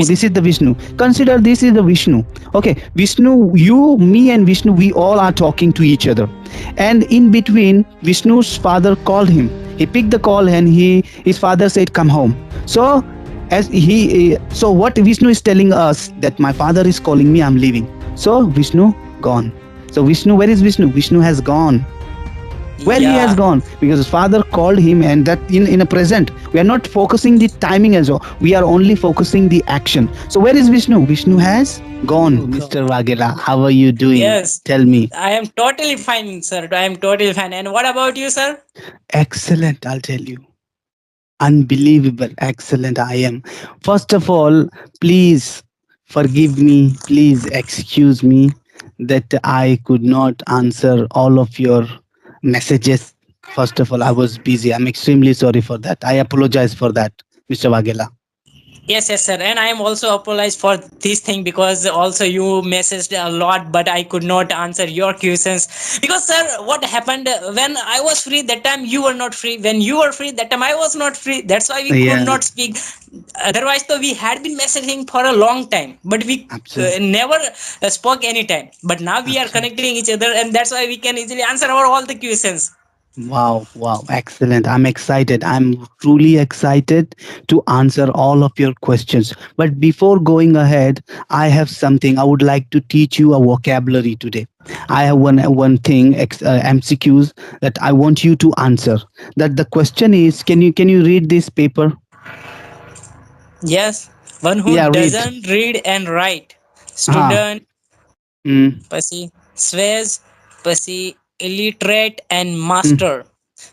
This is the Vishnu. Consider this is the Vishnu. Okay, Vishnu, you, me, and Vishnu, we all are talking to each other. And in between, Vishnu's father called him. He picked the call, and his father said, "Come home." So, so what Vishnu is telling us that my father is calling me, I'm leaving. So Vishnu gone. So Vishnu, where is Vishnu? Vishnu has gone. Where he has Yeah. gone, because his father called him, and that in a present we are not focusing the timing as well, we are only focusing the action. So where is Vishnu? Vishnu has gone. Mr. God. Vagela, how are you doing? Yes. Tell me. I am totally fine, sir. I am totally fine. And what about you, sir? Excellent, I'll tell you. Unbelievable, excellent I am. First of all, please forgive me, please excuse me that I could not answer all of your messages. First of all, I was busy. I'm extremely sorry for that. I apologize for that, Mr. Wagela. Yes, yes, sir. And I am also apologize for this thing because also you messaged a lot, but I could not answer your questions. Because, sir, what happened when I was free that time you were not free. When you were free that time I was not free. That's why we could Yeah, not speak. Otherwise, though, we had been messaging for a long time, but we absolutely. never spoke any time. But now we are Absolutely. connecting each other, and that's why we can easily answer our all the questions. Wow, wow, excellent. I'm excited. I'm truly excited to answer all of your questions. But before going ahead, I have something. I would like to teach you a vocabulary today. I have one thing, MCQs, that I want you to answer. That the question is, can you read this paper? Yes, one who Yeah, read. doesn't read and write. Ah, Student, mm, પછી sways, પછી illiterate and mm, master.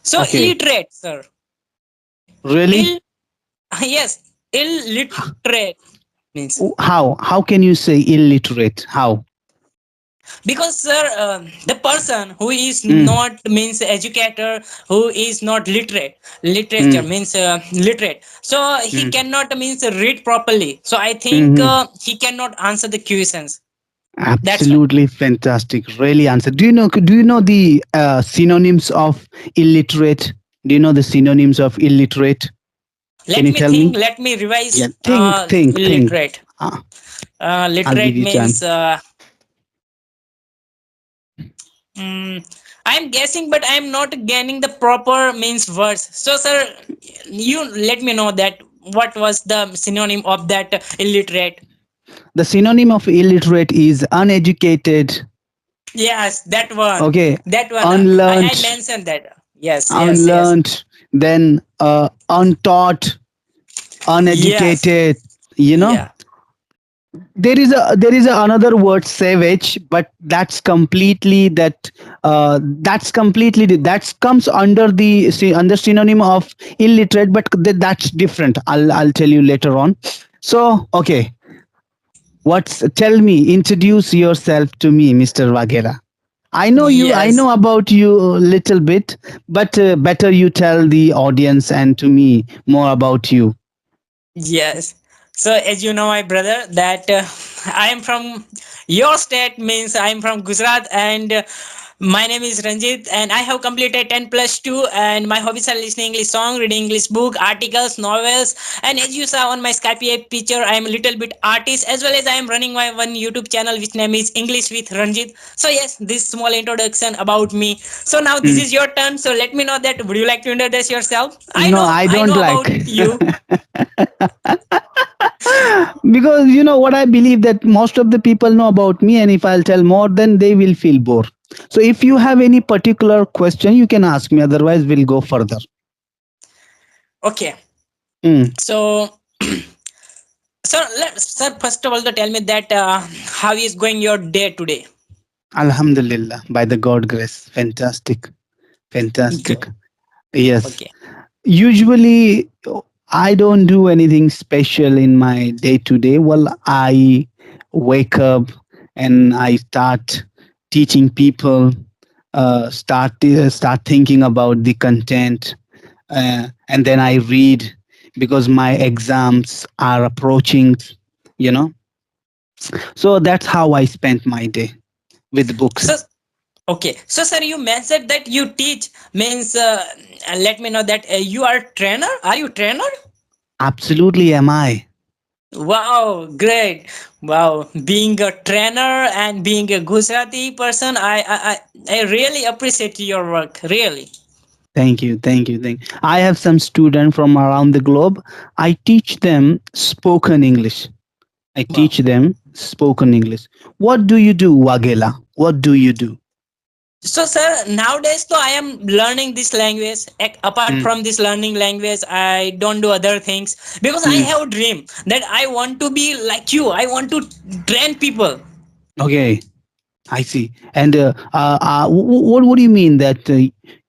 So okay. illiterate, sir. Really? Ill, yes, illiterate means How can you say illiterate? How? because sir, the person who is Mm, not means educator, who is not literate, literature mm, means literate. So he mm, cannot means read properly. So I think mm. he cannot answer the questions. That's why. Absolutely fantastic. Really answer. Do you know the synonyms of illiterate? Do you know the synonyms of illiterate? Can Let you me tell think. me? Let me Yeah, revise. think. Illiterate. Ah, I'll give Literate you means time. mm, I'm guessing, but I'm not getting the proper means words. So, sir, you let me know that what was the synonym of that illiterate. The synonym of illiterate is uneducated. Yes, that one. Okay, That one. I unlearned, mentioned that. Yes, yes, yes. unlearned. Then untaught, Yes. uneducated. You know, Yeah. there is another word savage, but that's completely that comes under under synonym of illiterate, but that's different. I'll tell you later on. So okay, what's tell me, introduce yourself to me, Mr. Wagera. I Yes. know about you a little bit, but better you tell the audience and to me more about you. Yes. So as you know, my brother, that I am from your state means I am from Gujarat, and my name is Ranjit, and I have completed 10 plus 2, and my hobbies are listening English song, reading English book, articles, novels, and as you saw on my Skype picture, I am a little bit artist as well as I am running my one YouTube channel which name is English with Ranjit. So yes, this small introduction about me. So now this Hmm. is your turn. So let me know that would you like to introduce yourself? No, I I don't know like. about you. Because you know what, I believe that most of the people know about me, and if I'll tell more, then they will feel bored. So if you have any particular question, you can ask me, otherwise we'll go further. Okay. Mm. So, sir, first of all, to tell me that how is going your day today? Alhamdulillah, by the God grace, fantastic, fantastic. Good. Yes, Okay. usually I don't do anything special in my day to day. Well, I wake up and I start teaching people, start thinking about the content, and then I read because my exams are approaching. You know, so that's how I spent my day with books. So, okay. So, sir, you mentioned that you teach means. Let me know that you are trainer. Are you trainer? Absolutely, am I? Wow, great. Wow, being a trainer and being a Gujarati person, I really appreciate your work. Really. Thank you, thank you, thank you. I have some students from around the globe. I teach them spoken English. I Wow. teach them spoken English. What do you do, Wagela? What do you do? So, sir, nowadays, though, I am learning this language. Apart Mm, from this learning language, I don't do other things because I mm. have a dream that I want to be like you. I want to train people. Okay, I see. And what do you mean that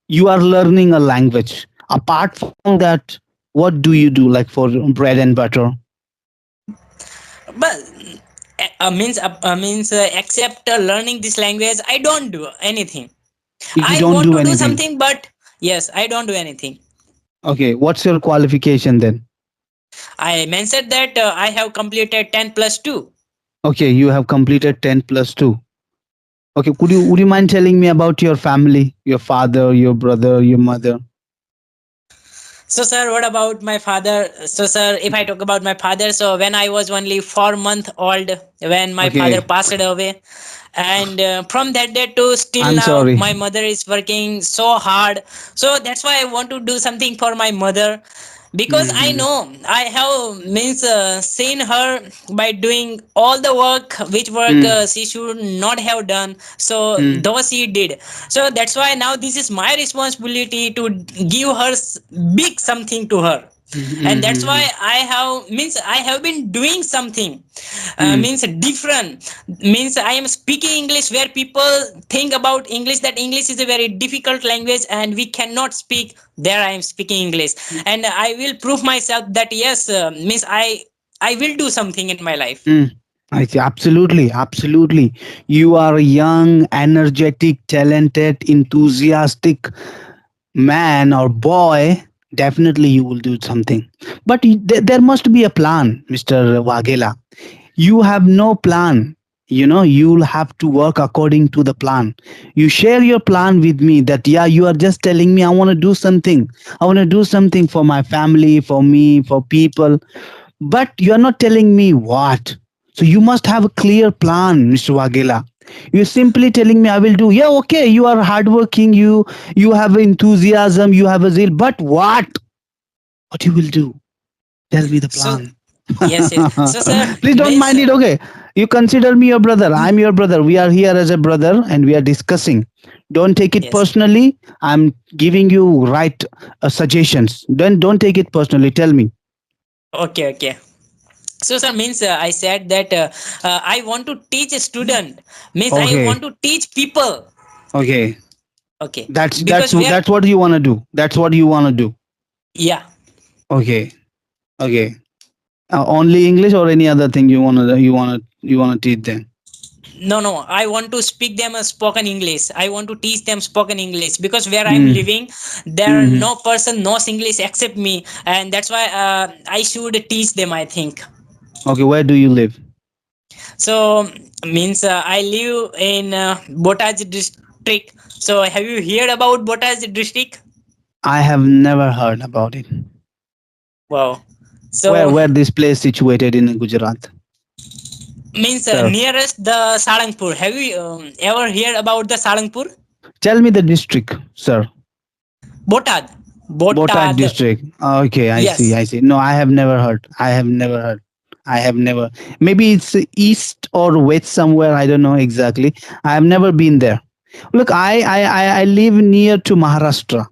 you are learning a language? Apart from that, what do you do like for bread and butter? But except learning this language, I don't do anything. You I don't want do to do anything. something, but yes, I don't do anything. Okay, what's your qualification then? I mentioned that I have completed 10 plus 2. Okay, you have completed 10 plus 2. Okay, would you mind telling me about your family, your father, your brother, your mother? So, sir, what about my father? So, sir, if I talk about my father, so when I was only 4 month old, when my father Okay, passed away, and from that day to still I'm now, sorry. my mother is working so hard. So that's why I want to do something for my mother, because I Mhm. know I have means seen her by doing all the work which work Mm, she should not have done. So mm, though she did, so that's why now this is my responsibility to give her big something to her. And that's why mhm, I have means I have been doing something mm, means different, means I am speaking English where people think about English that English is a very difficult language and we cannot speak. There I am speaking English, and I will prove myself that yes, means I will do something in my life. mm. I see. Absolutely, absolutely. You are a young, energetic, talented, enthusiastic man or boy. Definitely, you will do something. But there must be a plan, Mr. Wagela. You have no plan. You'll have to work according to the plan. You share your plan with me that, yeah, you are just telling me I want to do something. I want to do something for my family, for me, for people, but you are not telling me what. So you must have a clear plan, Mr. Wagela. You're simply telling me I will do. Yeah, okay, you are hardworking, you have enthusiasm, you have a zeal, but what you will do? Tell me the So plan. yes, yes. So sir, Please don't means mind it, okay? You consider me your brother. I'm your brother. We are here as a brother and we are discussing. Don't take it yes. personally. I'm giving you right suggestions. Don't take it personally. Tell me. Okay, okay. So sir, means I said that I want to teach a student, means I Okay. want to teach people. Okay. Okay, That's that's because we are, that's what you want to do. That's what you want to do. yeah. Okay. Okay. Only English or any other thing you wanna teach them. No, no, I want to speak them a spoken English. I want to teach them spoken English because where I'm Mm. living, there Hmm. no person knows English except me, and that's why I should teach them, I think. Okay. Where do you live? So means I live in Botaj district. So have you heard about Botaj district? I have never heard about it. Wow. Where So where this place situated in Gujarat, means sir? nearest the Salangpur. Have you ever heard about the Salangpur? Tell me the district, sir. Botad. Botad Botad. district. Okay, I see. Yes. I see. No, I have never heard. I have never heard. I have never. Maybe it's east or west somewhere. I don't know exactly. I have never been there. Look, I live near to Maharashtra.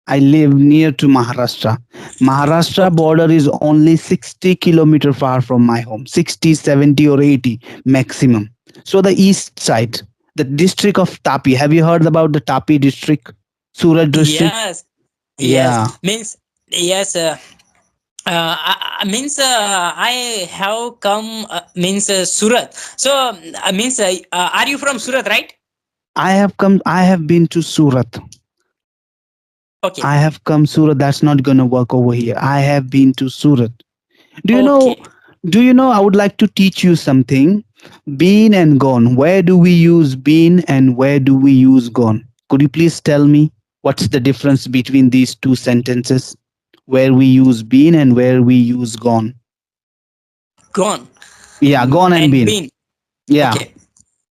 I live near to Maharashtra. Maharashtra Okay. border is only 60 kilometer far from my home. 60, 70, or 80 maximum. So the east side, the district of Tapi. Have you heard about the Tapi district? Surat district? Yes. Yes. Yeah. Means yes. Means I have come means Surat. So means are you from Surat, right? I have been to Surat. Okay. I have come Surat. That's not gonna work over here. I have been to Surat. Do you know? Okay. Do you know? I would like to teach you something. Been and gone. Where do we use been and where do we use gone? Could you please tell me what's the difference between these two sentences? Where we use been and where we use gone. gone Yeah, gone and and been. been. Yeah. Okay.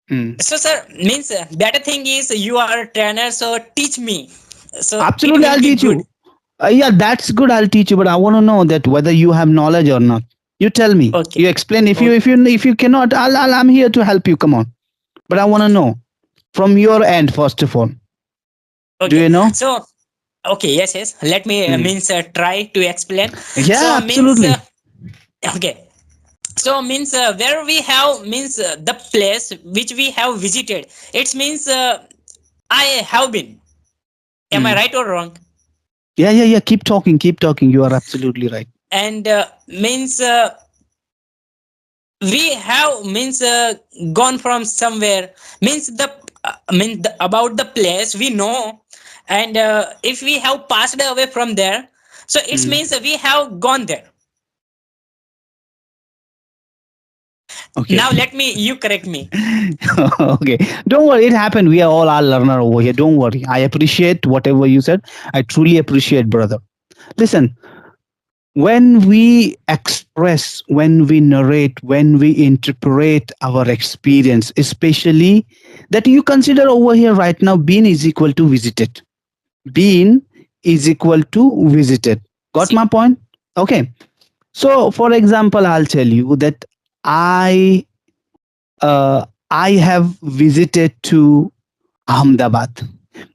Hmm. So, sir, means better thing is you are a trainer, so teach me. So it Absolutely, will I'll be teach good. you. Yeah, that's good. I'll teach you, but I want to know that whether you have knowledge or not. You tell me. Okay. You explain. Okay. If you cannot, I'm here to help you. Come on. But I want to know from your end first of all. Do Okay. you know? So, okay. Yes. Yes. Let me Hmm. means try to explain. Yeah, So means absolutely. okay. So means where we have means the place which we have visited. It means I have been. Am I Hmm. right or wrong? Yeah, yeah, yeah. Keep talking. Keep talking. You are absolutely right. And means we have means gone from somewhere means the about the place we know, and if we have passed away from there, so it Hmm. means we have gone there. Okay. Now let me you correct me. Okay. Don't worry. It happened. We are all our learner over here. Don't worry. I appreciate whatever you said. I truly appreciate, brother. Listen, when we express, when we narrate, when we interpret our experience, especially that you consider over here right now, being is equal to visited. Being is equal to visited. Got my See, point? Okay. So, for example, I'll tell you that I I have visited to Ahmedabad.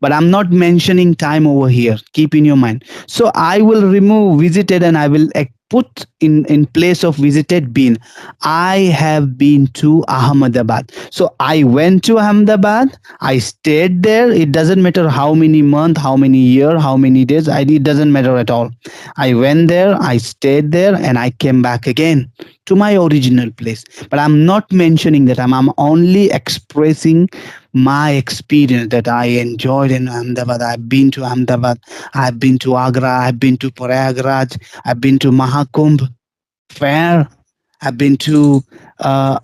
But I'm not mentioning time over here. Keep in your mind. So I will remove visited and I will put in place of visited been. I have been to Ahmedabad. So I went to Ahmedabad. I stayed there. It doesn't matter how many month, how many year, how many days. It doesn't matter at all. I went there. I stayed there, and I came back again to my original place. But I'm not mentioning that. I'm only expressing my experience that I enjoyed in Ahmedabad. I've been to Ahmedabad. I've been to Agra. I've been to Prayagraj. I've been to Mahakumbh Fair. I've been to Uttar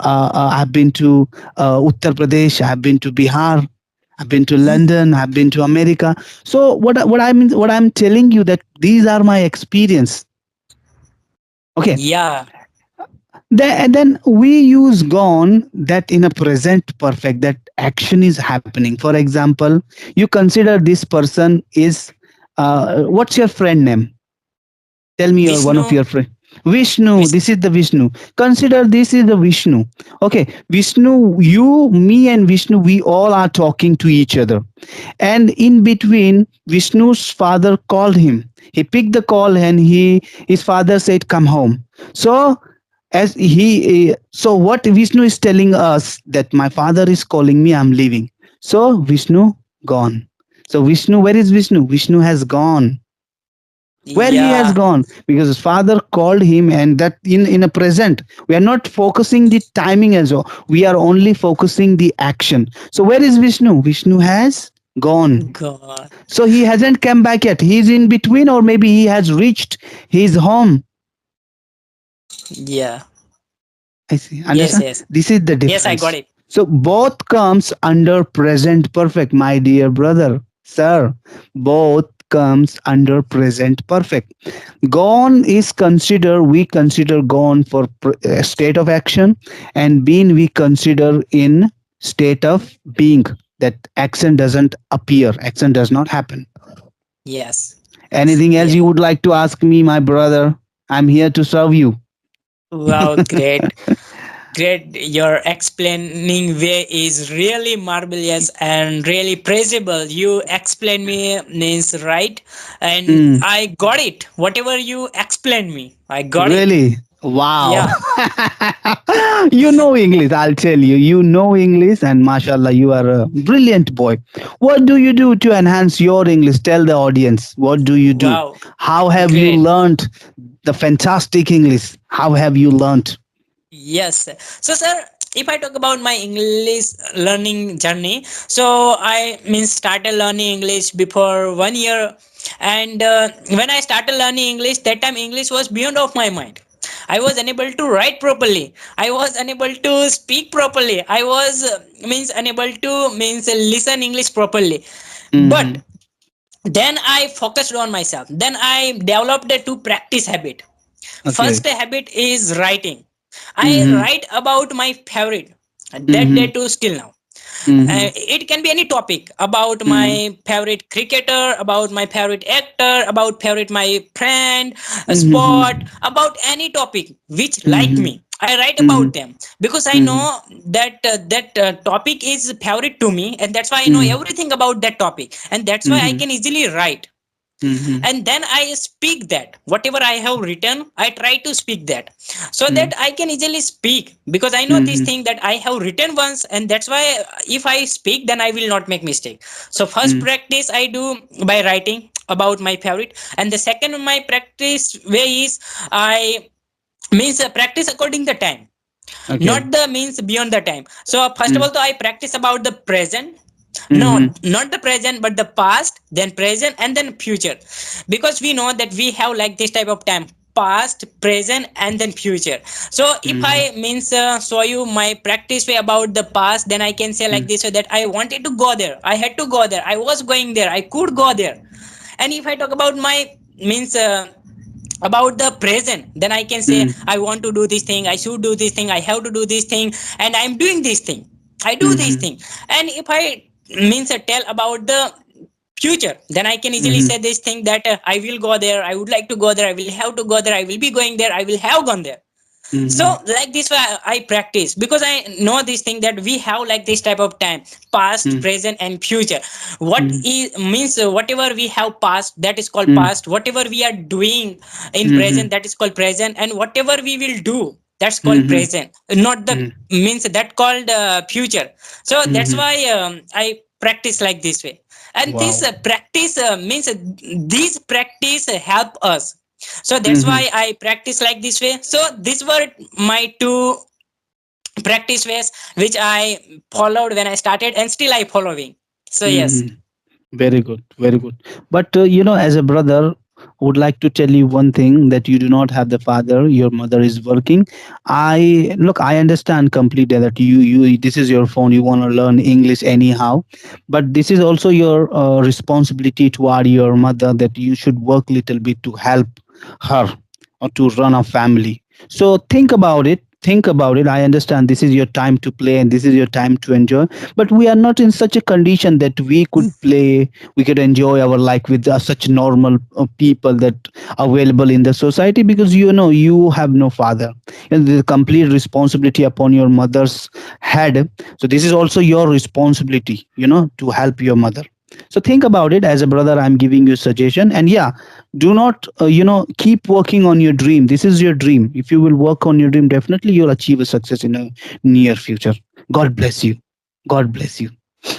Pradesh. I've been to Bihar. I've been to London. I've been to America. So what I'm telling you that these are my experience. Okay. yeah, And then we use gone that in a present perfect, that action is happening. For example, you consider this person is what's your friend name? Tell me your one of Vishnu. your friend. Vishnu. Vishnu. This is the Vishnu. Consider this is the Vishnu. Okay, Vishnu, you, me, and Vishnu, we all are talking to each other. And in between, Vishnu's father called him. He picked the call, and his father said, "Come home." So so what Vishnu is telling us that my father is calling me, I'm leaving. So Vishnu gone. So Vishnu, where is Vishnu? Vishnu has gone. Where he has Yeah, gone, because his father called him, and that in a present, we are not focusing the timing as well, we are only focusing the action. So where is Vishnu? Vishnu has gone. God. So he hasn't come back yet, he's in between, or maybe he has reached his home. Yeah. I see, Yes. understand, Yes. this is the Yes. I got difference. it. So both comes under present perfect, my dear brother, sir. Both comes under present perfect. Gone is consider, we consider gone for state of action, and been we consider in state of being, that action doesn't appear, action does not happen. Yes. Anything else Yeah. you would like to ask me, my brother? I'm here to serve you. Wow. Great. Great. Your explaining way is really marvelous and really praisable. You explain me means right, and Mm. I got it. Whatever you explain me, I got it. Really? Wow. Yeah. You know English, I'll tell you. You know English, and mashallah, you are a brilliant boy. What do you do to enhance your English? Tell the audience. What do you do? Wow. How have you Great. learned the fantastic English? How have you learned? Yes. So, sir, if I talk about my English learning journey, so I means started learning English before 1 year, and when I started learning English, that time English was beyond of my mind. I was unable to write properly. I was unable to speak properly. I was means unable to means listen English properly. But Hmm. then I focused on myself. Then I developed a two practice habit. Okay. First habit is writing. I Mm-hmm. write about my favorite that day Mm-hmm. to still now. Mm-hmm. It can be any topic about Mm-hmm. my favorite cricketer, about my favorite actor, about favorite my friend, a Mm-hmm. sport, about any topic which like Mm-hmm. me. I write Mm-hmm. about them because I Mm-hmm. know that topic is favorite to me, and that's why I know Mm-hmm. everything about that topic, and that's why I Mm-hmm. can easily write. Mm-hmm. And then I speak that whatever I have written, I try to speak that so that I can easily speak, because I know this Mm-hmm. thing that I have written once, and that's why if I speak, then I will not make mistake. So first Mm-hmm. practice I do by writing about my favorite, and the second my practice way is I means practice according the time, Okay. not the means beyond the time. So first of Mm-hmm. all, I practice about the present. No, Mm-hmm. not the present, but the past, then present, and then future, because we know that we have like this type of time: past, present, and then future. So if I Mm-hmm. means show you my practice way about the past, then I can say like this way that I wanted to go there, I had to go there, I was going there, I could go there. And if I talk about my means about the present, then I can say Mm-hmm. I want to do this thing, I should do this thing, I have to do this thing, and I'm doing this thing, I do this Mm-hmm. thing. And if I means tell about the future, then I can easily Mm-hmm. say this thing that I will go there, I would like to go there, I will have to go there, I will be going there, I will have gone there. So Mm-hmm. like this way I practice, because I know this thing that we have like this type of time: past, present, and future. What Mm-hmm. is means whatever we have past, that is called Mm-hmm. past. Whatever we are doing in Mm-hmm. present, that is called present. And whatever we will do, that's called Mm-hmm. present, not the means that called future. So that's Mm-hmm. why I practice like this way. And this Wow. practice means these practice help us. So that's Mm-hmm. why I practice like this way. So these were my two practice ways which I followed when I started, and still I following. So yes. Mm-hmm. Very good, very good. But as a brother, would like to tell you one thing, that you do not have the father. Your mother is working. I understand completely that you this is your phone. You want to learn English anyhow, but this is also your responsibility toward your mother, that you should work little bit to help her or to run a family. So think about it. Think about it. I understand this is your time to play and this is your time to enjoy, but we are not in such a condition that we could play, we could enjoy our life with such normal people that are available in the society, because you have no father, and the complete responsibility upon your mother's head. So this is also your responsibility, to help your mother. So think about it. As a brother, I'm giving you a suggestion. And yeah, do not keep working on your dream. This is your dream. If you will work on your dream, definitely you'll achieve a success in a near future. God bless you. God bless you.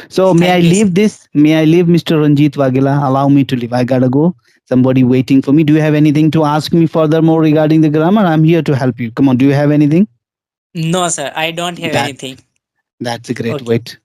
So may I Thank you. leave this? May I leave, Mr. Ranjit Wagela? Allow me to leave. I gotta go. Somebody waiting for me. Do you have anything to ask me furthermore regarding the grammar? I'm here to help you. Come on. Do you have anything? No, sir, I don't have That anything. that's a great Okay. wait.